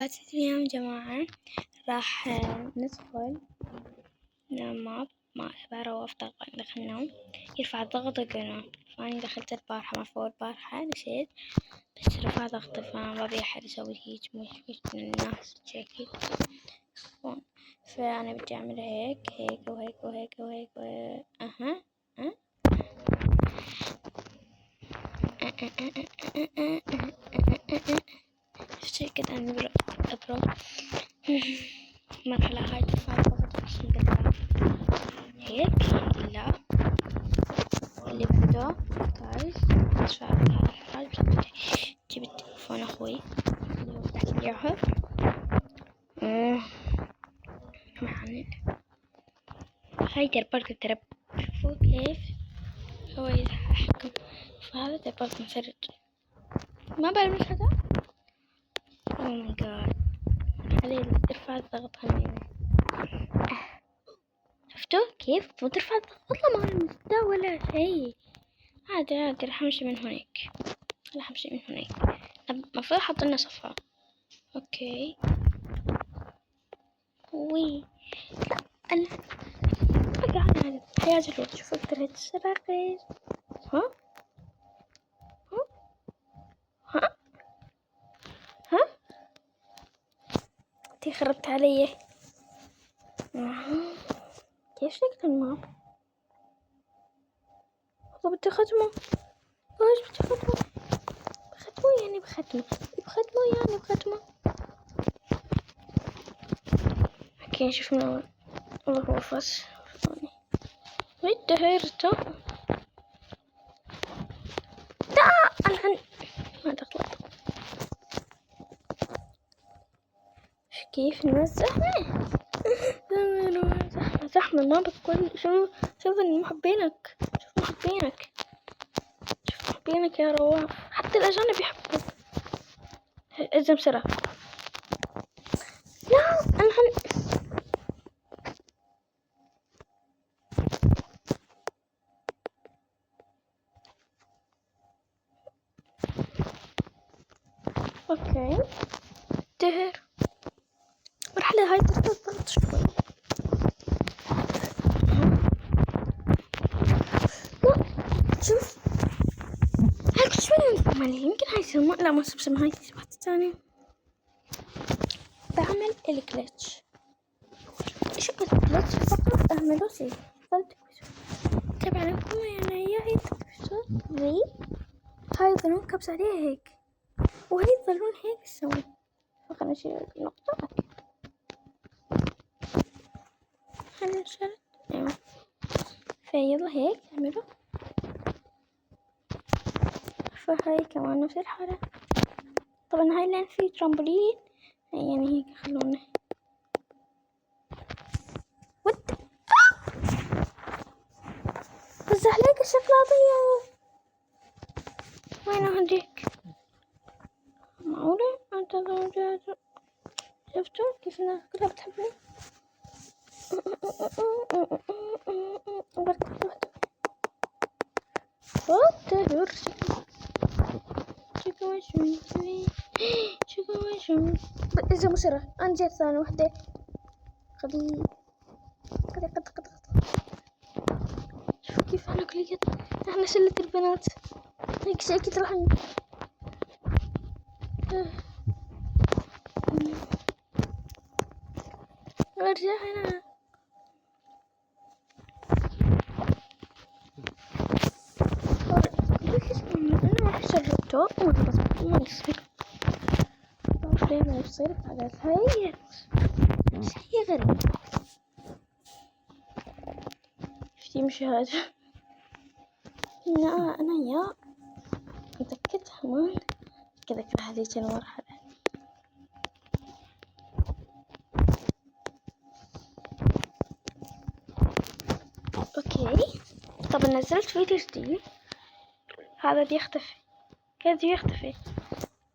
اليوم جماعة راح ندخل ماب مع عبارة وأفضل دخلنا يرفع الضغط وقنا. فأنا دخلت البارحة مفروض البارحة نسيت بس رفع ضغطي فما ببي أحد يسوي هيج مش من الناس شكل. فأنا بدي أعمل هيك وهيك وهيك وهيك أها شي كده أبرم مرحلة هاي ترفع الضغط بس نقدر هيك الحمد لله. اللي بعده جايز ادفع هذا الحاج جيب تليفون اخوي اللي هو تحت الجوهر هاي دربارك الترب. شوفوا كيف هو يحكم فهذا دربارك مسرج ما بعرف هذا. اوه ماي جاد عليه ارفع الضغط هني. شفتوا كيف مو ترفع الضغط والله ما المستوى ولا شيء. عادي راح امشي من هناك المفروض احط لنا صفحة. اوكي وي انا بقى على حياة الوقت. شوف اقدر اتسرقز. ها انتي خربت علي. كيف شكل الماب؟ والله بدي ختمه. ايش بدي ختمه؟ بختمه. اوكي شوف من اول. والله هو فاس ودهرته. لا الحين ما تغلط. كيف الناس زحمة زحمة ما بتقول. شوف محبينك يا رواف. حتى الأجانب يحبوك. ازم سرعة. لا الحين اوكي دهر مرحلة هاي تضغط شوي. لا شوف هاي شوي مالي يمكن هاي سلمى. لا ما سلمى هاي واحدة ثانية. بعمل الكلتش. ايش الكلتش فقط اعمله سي طبعا لكم يعني هي تكبسوا ذي هاي الظلون كبس عليها هيك وهي الظلون هيك تسوي. فخلنا نشيل النقطة. خلنا نشيل ايوه فيلا هيك اعمله. فهاي كمان نفس الحالة. طبعا هاي لان في ترامبولين يعني هيك خلونا الزحليقة الشوكولاتية وين هديك؟ معقولة انت شفتوا كيف الناس كلها بتحبني؟ إذا مسرة أنا جيت ثاني وحدة قد شوف كيف أنا كليت. إحنا شلة البنات هيك شيء كده راح ارجع هنا. انا ما شربته ما يصير ما يصير على هاي شيء غريب. شتي مش هذا. لا انا يا متأكد كمان كذا هذه المرحلة. اوكي طب نزلت فيديو جديد. هذا بيختفي كذا يختفي.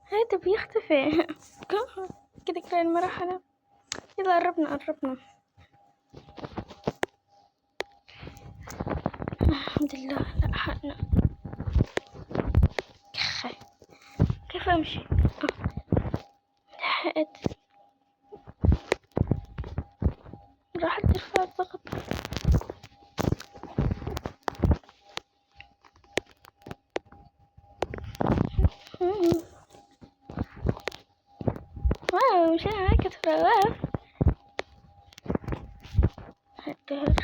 هذا بيختفي كذا كل المراحل. يلا قربنا الحمد لله لحقنا. كيف امشي؟ راح ترفع الضغط. واو مش أنا كثر واو. الدهر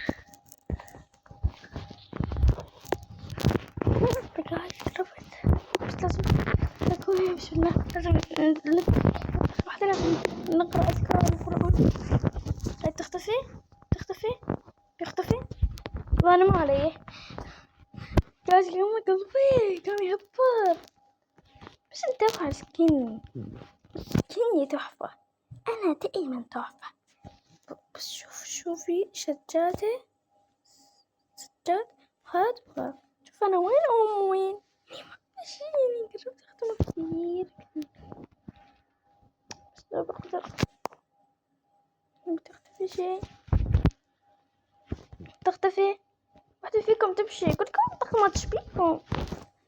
بقاعد رفت، بس لازم أقول بسم الله. لازم نقرأ أذكار القرآن. هاي تختفي يختفي وأنا ما علي. جاز اليوم قلبي قام يهبط، بس انت مسكين تحفة. أنا دائما تحفة. بس شوفي سجاد هاد. شوف أنا وين ماشيني قربت أختم كثير، بس لا بقدر. تختفي شيء، تختفي واحدة فيكم تمشي. كلكم متقمتش بيكم،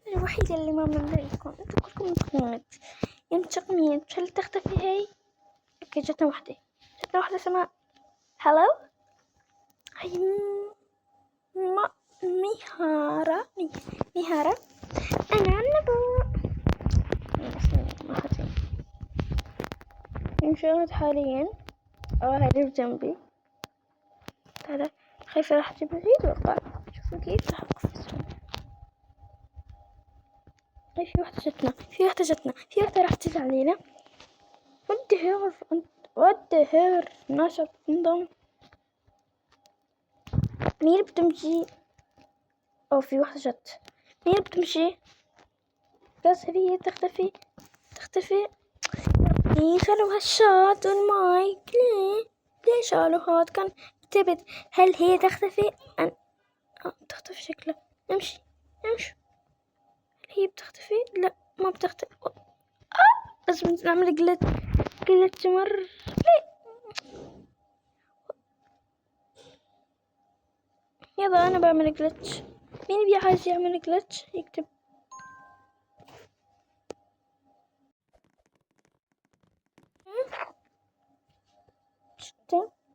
أنا الوحيدة اللي ما منلاقيكم. انتوا كلكم متقمت يا متقمين. هل تختفي هاي؟ اوكي جتنا واحدة اسمها هلو. هاي ميهارة. أنا النبو مشاهد حاليا. هاي جنبي. هذا خايفة راح تجيب بعيد وقع. شوفوا كيف راح أقفز. في واحدة جتنا في واحدة راح تجي علينا. ودهر ناشط انضم. مين بتمشي؟ أو في واحدة جت. مين بتمشي؟ بس هي تختفي. شالوا هالشات والمايك. ليه شالوا هاد؟ كان كتبت هل هي تختفي؟ تختفي شكلها. امشي. هل هي بتختفي؟ لا ما بتختفي. لازم نعمل جلت مرة. يلا أنا بعمل جلتش. مين عايز يعمل جلتش يكتب.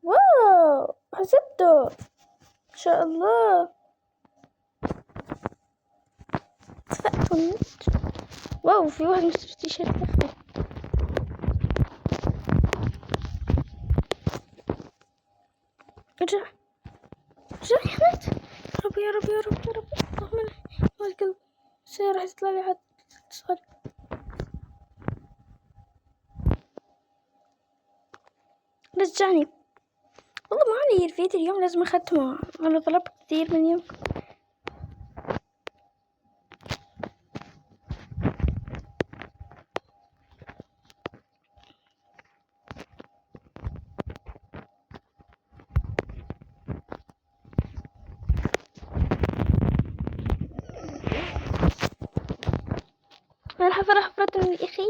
واو حسبته ما شاء الله. طفأت النت. واو في واحد مشتري تيشيرت أخضر. ارجع يا نت. يا رب اللهم القلب راح يطلع لي حد اتصال. رجعني والله ما علي الفيديو اليوم لازم أختمه. أنا طلبت كثير من يوم. حفرة من الأخي.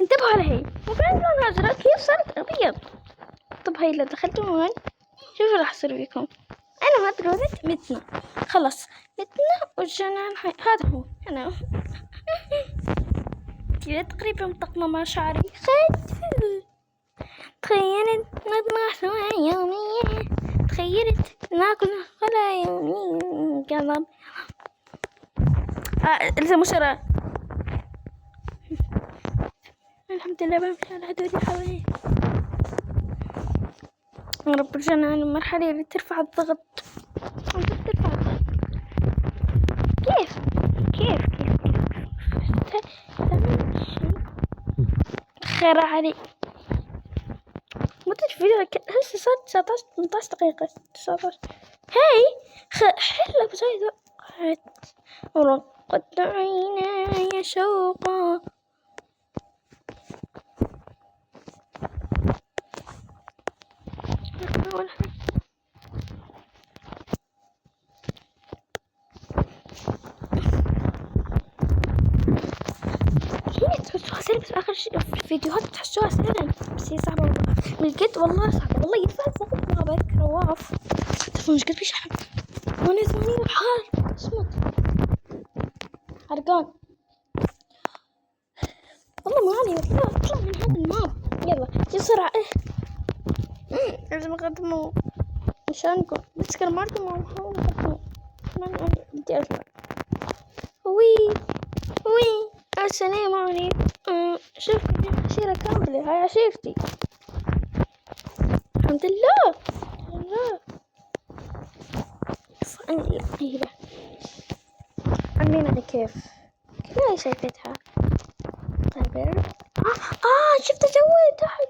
انتبهوا على هي مو بعد لونها أزرق كيف صارت أبيض. طب هاي اللي دخلتوا هون شوفوا راح يصير بيكم. أنا ما درودت متنا خلص والجنان هذا هو أنا. كذا تقريبا مطقمة مع شعري. تخيلت نطمح سوا يوميا. تخيلت ناكل خلا يوميا قلب. لسه مشرة. الحمد لله بمشي على هدولي حوالي. يا رب رجعنا المرحلة اللي ترفع الضغط. كيف خير علي. مدة الفيديو هسه صار 18 دقيقة 19. هاي حلة بزايدة. ورقت عيناي شوقا. تحسوها سهلة بس آخر شيء في الفيديوهات تحسوها سهلة بس هي صعبة والله. من جد والله صعبة والله. يدفع الضغط مع بالك رواف. تفهم مش قد بيشحن. وانا زماني بحال اسمت حرقان. والله ما علي، اطلع من هذا الماب. يلا بسرعة. لازم اقدمه عشانكم، بس كان ما اقدمه، حاول اقدمه. ما بدي اطلع. وي السلام عليكم. شوف عشيرة كاملة، هاي عشيرتي. الحمد لله. هيبة عمين على كيف هاي شايفتها. طيب شفت سويت تحت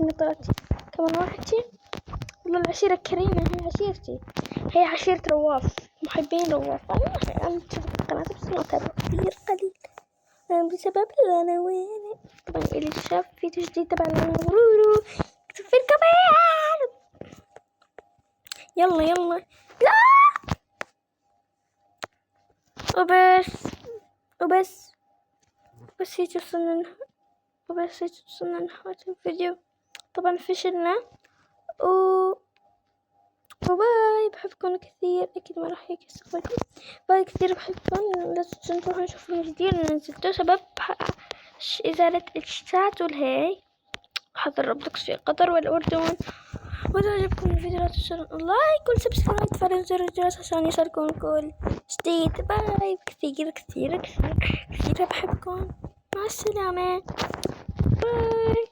نطرتي كمان واحدة. والله العشيرة الكريمة، هاي عشيرتي، هي عشيرة رواف، محبين رواف. أنا شفت القناة بس ما أتابع كثير قليل بسبب العناوين. طبعا اللي شاف في تجديد تبع الغرورو اكتب في الكومنت. يلا لا وبس هيك وصلنا لنهاية الفيديو. طبعا فشلنا وباي. بحبكم كثير، اكيد ما راح يكسر باي كثير. بحبكم. لا تنسوا تروحوا نشوفوا الجديد اللي نزلته شباب. ازالة الشتات والهي حضر روبلوكس في قطر والاردن. واذا عجبكم الفيديو لا تنسوا لايك والسبسكرايب وتفعلوا زر الجرس عشان يوصلكم كل جديد. باي كثير بحبكم. مع السلامة. باي.